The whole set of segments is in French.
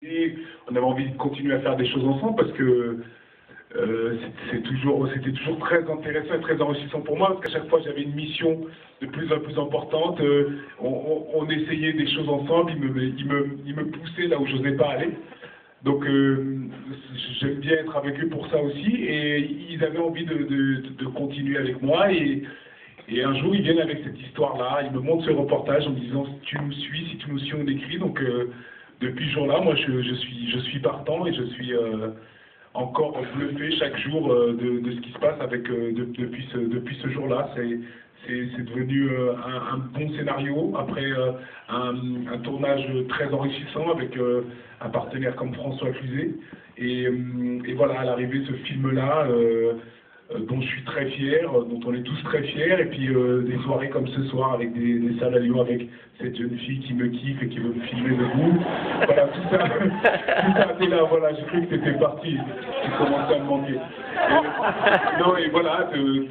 Et on avait envie de continuer à faire des choses ensemble parce que c'était toujours très intéressant et très enrichissant pour moi, parce qu'à chaque fois j'avais une mission de plus en plus importante, on essayait des choses ensemble, il me poussait là où je n'osais pas aller. Donc j'aime bien être avec eux pour ça aussi, et ils avaient envie de continuer avec moi, et un jour ils viennent avec cette histoire-là, ils me montrent ce reportage en me disant si tu nous suis, si tu nous suis on écrit, donc depuis ce jour-là, moi je suis partant et je suis encore bluffé chaque jour de ce qui se passe avec, depuis ce jour-là. C'est devenu un bon scénario, après un tournage très enrichissant avec un partenaire comme François Cluzet. Et voilà, à l'arrivée de ce film-là, dont je suis très fier, dont on est tous très fiers, et puis des soirées comme ce soir avec des salles à Lyon avec cette jeune fille qui me kiffe et qui veut me filmer debout. Voilà, tout ça était là, voilà, j'ai cru que t'étais parti, tu commençais à me manquer. Non, et voilà,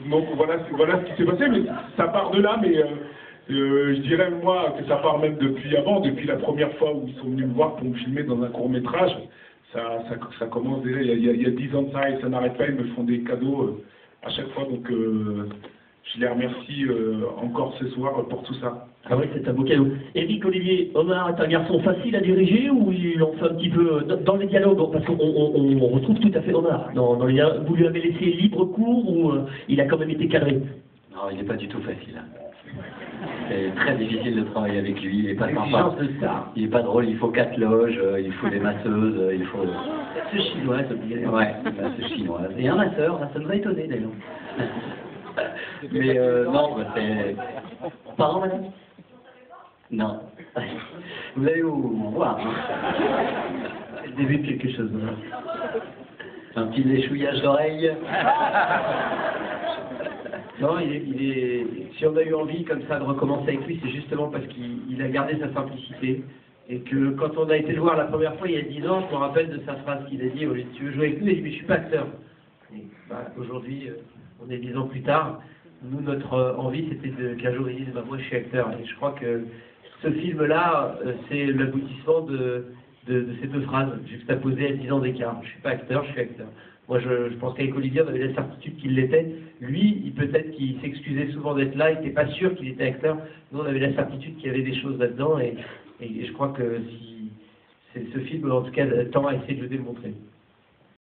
donc voilà ce qui s'est passé, mais ça part de là, mais je dirais moi que ça part même depuis avant, depuis la première fois où ils sont venus me voir pour me filmer dans un court-métrage. Ça commence déjà, il y a 10 ans de ça et ça n'arrête pas, ils me font des cadeaux à chaque fois, donc je les remercie encore ce soir pour tout ça. Ah oui, c'est un beau cadeau. Éric Olivier, Omar est un garçon facile à diriger ou il en fait un petit peu dans les dialogues, parce qu'on retrouve tout à fait Omar dans les dialogues. Vous lui avez laissé libre cours ou il a quand même été cadré? Non, il n'est pas du tout facile. C'est très difficile de travailler avec lui, il n'est pas sympa. Il n'est pas drôle, il faut 4 loges, il faut des masseuses, il faut... C'est chinois, ça me dit. Ouais, c'est chinois. Et un masseur, ça nous a étonné d'ailleurs. Mais non, c'est... Parents, madame? Non. Vous allez vous voir. Le début de quelque chose. Un petit léchouillage d'oreilles. Non, si on a eu envie comme ça de recommencer avec lui, c'est justement parce qu'il a gardé sa simplicité. Et que quand on a été le voir la première fois, il y a 10 ans, je me rappelle de sa phrase qu'il a dit, si tu veux jouer avec nous, il dit, mais je suis pas acteur. Et aujourd'hui, on est 10 ans plus tard, nous, notre envie, c'était qu'un jour, il dise, moi, je suis acteur. Et je crois que ce film-là, c'est l'aboutissement de ces deux phrases, juxtaposées à 10 ans d'écart. Je suis pas acteur, je suis acteur. Moi, je pense qu'avec Olivier, on avait la certitude qu'il l'était. Lui, peut-être qu'il s'excusait souvent d'être là, il n'était pas sûr qu'il était acteur. Nous, on avait la certitude qu'il y avait des choses là-dedans. Et je crois que si ce film, en tout cas, tend à essayer de le démontrer.